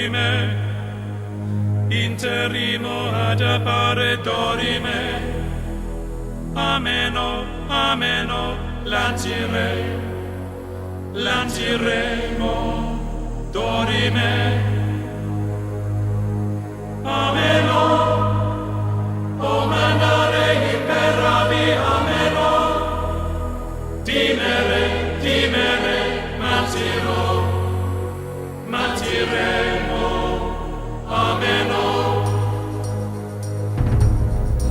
dorime, interimo ad appare dorime, ameno, ameno, lanciremo, dorime, ameno, o mandare imperavi, ameno, timere, matiremo, ameno.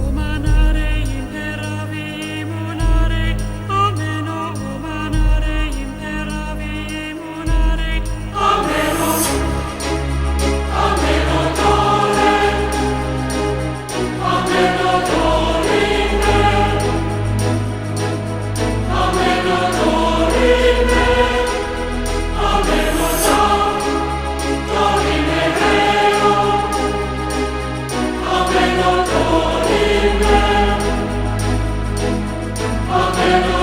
Umanare imperavi, munare, ameno, umanare imperavi, munare, Ameno, ameno dore, ameno dorime, ameno dorime, ameno dorime vero, ameno dorime, ameno